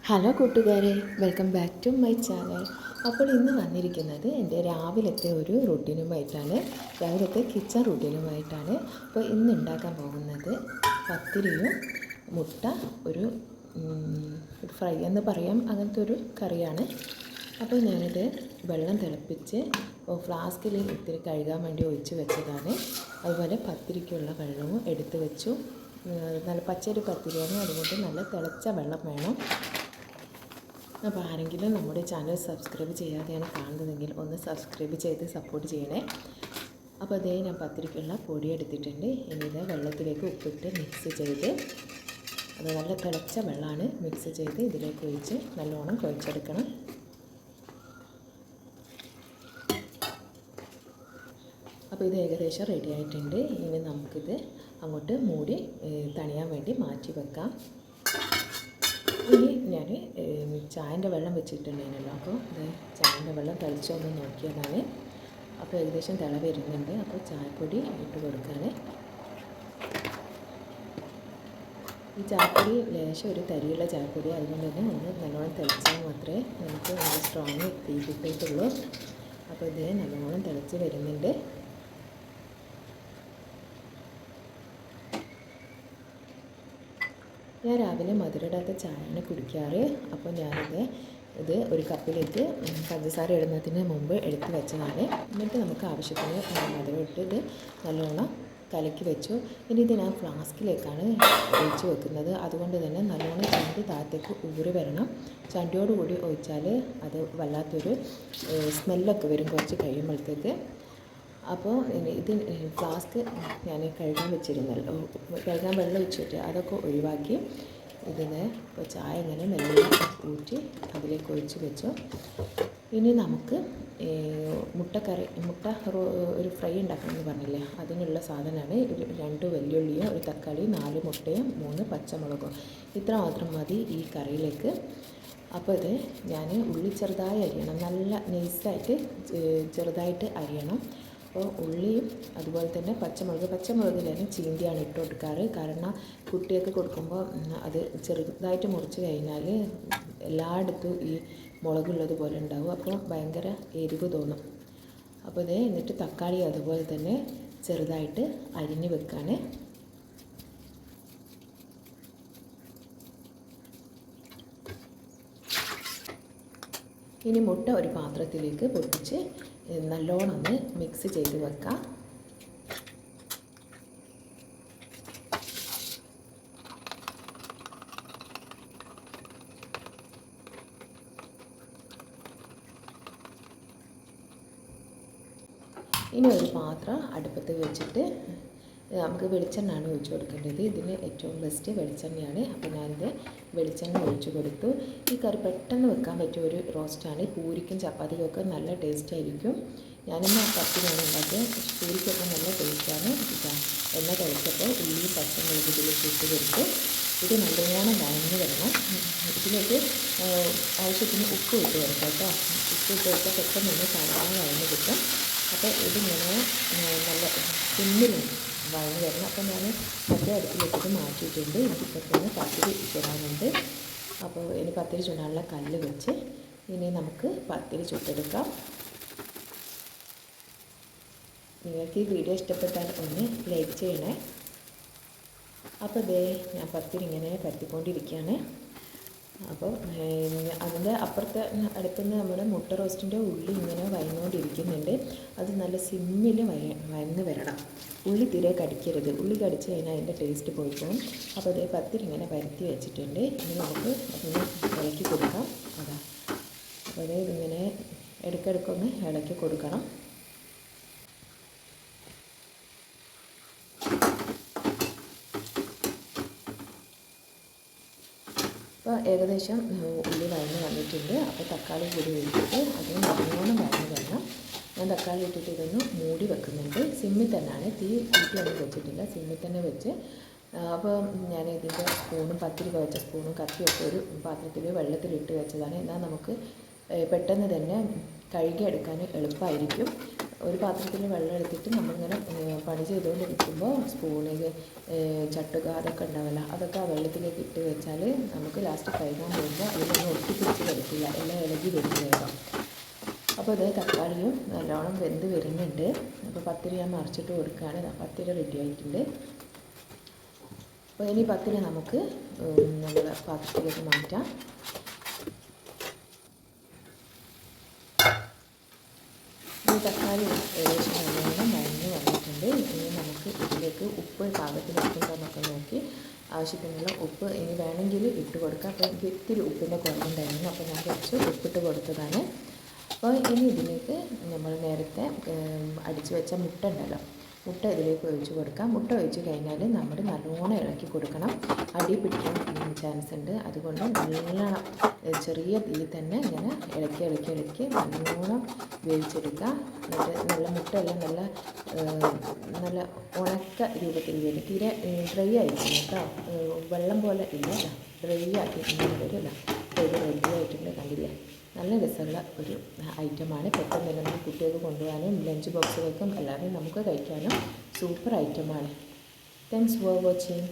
Hello കൂട്ടുകാരെ, welcome back to my channel. അപ്പോൾ ഇന്ന് വന്നിരിക്കുന്നത് എൻ്റെ രാവിലത്തെ ഒരു റൂട്ടീനുമായിട്ടാണ്, രാവിലത്തെ കിച്ചൺ റൂട്ടീനുമായിട്ടാണ്. അപ്പോൾ ഇന്ന് ഉണ്ടാക്കാൻ പോകുന്നത് പത്തിരിയും മുട്ട ഒരു ഫ്രൈ എന്ന് പറയാം, അങ്ങനത്തെ ഒരു കറിയാണ്. അപ്പോൾ ഞാനിത് വെള്ളം തിളപ്പിച്ച് ഫ്ലാസ്കിൽ ഇത്തിരി കഴുകാൻ വേണ്ടി ഒഴിച്ച് വെച്ചതാണ്. അതുപോലെ പത്തിരിക്കുള്ള വെള്ളവും എടുത്ത് വെച്ചു. നല്ല പച്ചരി പത്തിരിയാണ്, അതുകൊണ്ട് നല്ല തിളച്ച വെള്ളം വേണം. അപ്പോൾ ആരെങ്കിലും നമ്മുടെ ചാനൽ സബ്സ്ക്രൈബ് ചെയ്യാതെയാണ് കാണുന്നതെങ്കിൽ ഒന്ന് സബ്സ്ക്രൈബ് ചെയ്ത് സപ്പോർട്ട് ചെയ്യണേ. അപ്പോൾ അതേ ഞാൻ പത്തിരിക്കുള്ള പൊടി എടുത്തിട്ടുണ്ട്. ഇനി ഇത് വെള്ളത്തിലേക്ക് ഉപ്പിട്ട് മിക്സ് ചെയ്ത്, അത് നല്ല തിളച്ച വെള്ളമാണ്, മിക്സ് ചെയ്ത് ഇതിലേക്ക് ഒഴിച്ച് നല്ലോണം കുഴച്ചെടുക്കണം. അപ്പോൾ ഇത് ഏകദേശം റെഡി ആയിട്ടുണ്ട്. ഇനി നമുക്കിത് അങ്ങോട്ട് മൂടി തണിയാൻ വേണ്ടി മാറ്റി വെക്കാം. ഇനി ഞാൻ ചായൻ്റെ വെള്ളം വെച്ചിട്ടുണ്ടായിരുന്നല്ലോ, അപ്പോൾ ഇത് ചായൻ്റെ വെള്ളം തിളച്ചൊന്ന് നോക്കിയതാണ്. അപ്പോൾ ഏകദേശം തിള വരുന്നുണ്ട്. അപ്പോൾ ചായപ്പൊടി ഇട്ട് കൊടുക്കുകയാണ്. ഈ ചായപ്പൊടി ലേശം ഒരു തരിയുള്ള ചായപ്പൊടി, അതുകൊണ്ട് തന്നെ ഒന്ന് നല്ലോണം തിളച്ചാൽ മാത്രമേ നമുക്ക് നല്ല സ്ട്രോങ് തീ കിട്ടിയിട്ടുള്ളൂ. അപ്പോൾ ഇത് നല്ലോണം തിളച്ച് വരുന്നുണ്ട്. ഞാൻ രാവിലെ മധുരമിടാത്ത ചായയാണ് കുടിക്കാറ്. അപ്പോൾ ഇത് ഒരു കപ്പിലേക്ക് പഞ്ചസാര ഇടുന്നതിന് മുമ്പ് എടുത്ത് വെച്ചതാണ്. എന്നിട്ട് നമുക്ക് ആവശ്യത്തിന് മധുരം ഇട്ടിട്ട് നല്ലോണം കലക്കി വെച്ചു. ഇനി ഇത് ഞാൻ ഫ്ലാസ്കിലേക്കാണ് ഒഴിച്ച് വെക്കുന്നത്. അതുകൊണ്ട് തന്നെ നല്ലോണം ചണ്ടി താഴത്തേക്ക് ഊറി വരണം. ചണ്ടിയോടുകൂടി ഒഴിച്ചാൽ അത് വല്ലാത്തൊരു സ്മെല്ലൊക്കെ വരും കുറച്ച് കഴിയുമ്പോഴത്തേക്ക്. അപ്പോൾ ഇത് ഫ്ലാസ്ക് ഞാൻ കഴുകാൻ വെച്ചിരുന്നല്ലോ, കഴുകാൻ വെള്ളം ഒഴിച്ചിട്ട് അതൊക്കെ ഒഴിവാക്കി ഇതിന് ഇപ്പോൾ ചായ ഇങ്ങനെ മെല്ലെ ഊറ്റി അതിലേക്ക് ഒഴിച്ച് വെച്ചു. ഇനി നമുക്ക് മുട്ട ഒരു ഫ്രൈ ഉണ്ടാക്കണമെന്ന് പറഞ്ഞില്ലേ, അതിനുള്ള സാധനമാണ് 2 വെല്ലുള്ളിയും 1 തക്കാളി 4 മുട്ടയും 3 പച്ചമുളകും. ഇത്ര മാത്രം മതി ഈ കറിയിലേക്ക്. അപ്പോൾ ഇത് ഞാൻ ഉള്ളി ചെറുതായി അരിയണം, നല്ല നൈസായിട്ട് ചെറുതായിട്ട് അരിയണം. അപ്പോൾ ഉള്ളിയും അതുപോലെ തന്നെ പച്ചമുളകിലാണ് ചീന്തിയാണ് ഇട്ട് കൊടുക്കാറ്. കാരണം കുട്ടികൾക്ക് കൊടുക്കുമ്പോൾ അത് ചെറുതായിട്ട് മുറിച്ച് കഴിഞ്ഞാൽ എല്ലായിടത്തും ഈ മുളകുള്ളത് പോലെ ഉണ്ടാവും, അപ്പോൾ ഭയങ്കര എരിവ് തോന്നും. അപ്പോൾ എന്നിട്ട് തക്കാളി അതുപോലെ തന്നെ ചെറുതായിട്ട് അരിഞ്ഞ് വെക്കാണ്. ഇനി മുട്ട ഒരു പാത്രത്തിലേക്ക് പൊട്ടിച്ച് നല്ലോണം ഒന്ന് മിക്സ് ചെയ്ത് വെക്കാം. ഇനി ഒരു പാത്രം അടുപ്പത്ത് വെച്ചിട്ട് നമുക്ക് വെളിച്ചെണ്ണയാണ് ഒഴിച്ച് കൊടുക്കേണ്ടത്. ഇതിന് ഏറ്റവും ബെസ്റ്റ് വെളിച്ചെണ്ണയാണ്. അപ്പോൾ ഞാനിത് വെളിച്ചെണ്ണ ഒഴിച്ച് കൊടുത്തു. ഈ കറി പെട്ടെന്ന് വെക്കാൻ പറ്റിയ ഒരു റോസ്റ്റാണ്. പൂരിക്കും ചപ്പാത്തിക്കും ഒക്കെ നല്ല ടേസ്റ്റ് ആയിരിക്കും. ഞാനിന്ന് പത്തിരിയാണ് ഉണ്ടാക്കിയത്, പക്ഷേ പൂരിക്കൊക്കെ നല്ല ടേസ്റ്റാണ്. എണ്ണ തിളച്ചപ്പോൾ ഉള്ളിയും പച്ചമുളകും ഇതിലേക്ക് ഇട്ട് കൊടുത്ത് ഇത് നല്ലോണം വഴഞ്ഞ് വരണം. ഇതിലേക്ക് ആവശ്യത്തിന് ഉപ്പ് ഇട്ട് കൊടുക്കാം കേട്ടോ. ഉപ്പ് ഇട്ട് കൊടുത്താൽ പെട്ടെന്ന് തന്നെ സാധാരണ വഴഞ്ഞ് കിട്ടും. അപ്പോൾ ഇതിങ്ങനെ നല്ല സിമ്മിൽ വഴഞ്ഞ് വരണം. അപ്പോൾ ഞാൻ മറ്റേ അടുപ്പിലേക്ക് മാറ്റിയിട്ടുണ്ട്. എനിക്കിപ്പോൾ പത്തിരി ചുടാനുണ്ട്. അപ്പോൾ ഇനി പത്തിരി ചുടാനുള്ള കല്ല് വെച്ച് ഇനി നമുക്ക് പത്തിരി ചുട്ടെടുക്കാം. നിങ്ങൾക്ക് ഈ വീഡിയോ ഇഷ്ടപ്പെട്ടാൽ ഒന്ന് ലൈക്ക് ചെയ്യണേ. അപ്പോൾ ഞാൻ പത്തിരി ഇങ്ങനെ പരത്തിക്കൊണ്ടിരിക്കുകയാണ്. അപ്പോൾ അതിൻ്റെ അപ്പുറത്തെ അടുപ്പിൽ നിന്ന് നമ്മുടെ മുട്ട റോസ്റ്റിൻ്റെ ഉള്ളി ഇങ്ങനെ വഴന്നുകൊണ്ടിരിക്കുന്നുണ്ട്. അത് നല്ല സിമ്മിൽ വഴന്ന് വരണം. ഉള്ളി തീരെ കടിക്കരുത്. ഉള്ളി കടിച്ച് കഴിഞ്ഞാൽ അതിൻ്റെ ടേസ്റ്റ് പോയി പോകും. അപ്പോൾ പത്തിരി ഇങ്ങനെ പരത്തി വെച്ചിട്ടുണ്ട്. ഇനി നമുക്ക് അതിന് ഇളക്കി കൊടുക്കാം. അപ്പോൾ ഇതിങ്ങനെ ഇടയ്ക്കിടയ്ക്കൊന്ന് ഇളക്കി കൊടുക്കണം. അപ്പോൾ ഏകദേശം ഉള്ളി വഴന്ന് വന്നിട്ടുണ്ട്. അപ്പോൾ തക്കാളി കൂടി ഒഴിച്ചിട്ട് അതിന് നല്ലോണം വഴന്ന് വരണം. ഞാൻ തക്കാളി ഇട്ടിട്ട് ഇതൊന്ന് മൂടി വെക്കുന്നുണ്ട്. സിമ്മിൽ തന്നെയാണ്, തീ കൂട്ടിയൊന്നും വെച്ചിട്ടില്ല, സിമ്മിൽ തന്നെ വെച്ച്. അപ്പോൾ ഞാൻ ഇതിൻ്റെ സ്പൂണും പത്തിരി കുഴച്ച സ്പൂണും കത്തിയൊക്കെ ഒരു പാത്രത്തിൽ വെള്ളത്തിലിട്ട് വെച്ചതാണ്. എന്നാൽ നമുക്ക് പെട്ടെന്ന് തന്നെ കഴുകിയെടുക്കാൻ എളുപ്പമായിരിക്കും. ഒരു പാത്രത്തിൽ വെള്ളം എടുത്തിട്ട് നമ്മളിങ്ങനെ പണി ചെയ്തുകൊണ്ടിരിക്കുമ്പോൾ സ്പൂണിൽ ചട്ടുക അതൊക്കെ ഉണ്ടാവില്ല, അതൊക്കെ ആ വെള്ളത്തിലേക്ക് ഇട്ട് വെച്ചാൽ നമുക്ക് ലാസ്റ്റ് കഴുകാൻ പോകുമ്പോൾ അതിലൊന്നും ഒട്ടിപ്പിടിച്ച് വരത്തില്ല, എല്ലാം ഇളകി വരും വേഗം. അപ്പോൾ ഇത് തക്കാളിയും നല്ലോണം വെന്ത് വരുന്നുണ്ട്. അപ്പോൾ പത്തിരി ഞാൻ മറിച്ചിട്ട് കൊടുക്കുകയാണ്. പത്തിരി റെഡി ആയിട്ടുണ്ട്. അപ്പോൾ ഇനി പത്തിരി നമുക്ക് നമ്മുടെ പാത്രത്തിലേക്ക് മാറ്റാം. ഈ തക്കാളി ഏകദേശം നല്ലോണം വഴഞ്ഞ് വന്നിട്ടുണ്ട്. ഇനി നമുക്ക് ഇതിലേക്ക് ഉപ്പ് പാകത്തിന് ഉപ്പുണ്ടോന്നൊക്കെ നോക്കി ആവശ്യത്തിനുള്ള ഉപ്പ് ഇനി വേണമെങ്കിൽ ഇട്ട് കൊടുക്കാം. അപ്പോൾ എനിക്ക് ഇത്തിരി ഉപ്പിൻ്റെ കുറവുണ്ടായിരുന്നു, അപ്പോൾ ഞാൻ കുറച്ച് ഉപ്പിട്ട് കൊടുത്തതാണ്. അപ്പോൾ ഇനി ഇതിലേക്ക് നമ്മൾ നേരത്തെ അടിച്ച് വെച്ച മുട്ട ഉണ്ടല്ലോ, മുട്ട ഇതിലേക്ക് ഒഴിച്ച് കൊടുക്കാം. മുട്ട ഒഴിച്ച് കഴിഞ്ഞാൽ നമ്മൾ നല്ലോണം ഇളക്കി കൊടുക്കണം, അടി പിടിക്കാൻ ചാൻസ് ഉണ്ട്. അതുകൊണ്ട് നല്ലോണം ചെറിയ തീയിൽ തന്നെ ഇങ്ങനെ ഇളക്കി നല്ലോണം വേവിച്ചെടുക്കുക. എന്നിട്ട് നല്ല മുട്ടയെല്ലാം നല്ല ഉണക്ക രൂപത്തിൽ വരും. തീരെ ഡ്രൈ ആയിരിക്കും കേട്ടോ, വെള്ളം പോലെ ഇല്ല, ഡ്രൈ ആക്കി ഇങ്ങനെ വരില്ല. അപ്പോൾ ഇത് റെഡി ആയിട്ടുണ്ട്, കണ്ടില്ലേ? നല്ല രസമുള്ള ഒരു ഐറ്റമാണ്. പെട്ടെന്ന് തന്നെ നമുക്ക് കുട്ടികൾക്ക് കൊണ്ടുപോകാനും ലഞ്ച് ബോക്സിലേക്കും എല്ലാവരും നമുക്ക് കഴിക്കാനും സൂപ്പർ ഐറ്റമാണ്. Thanks for watching.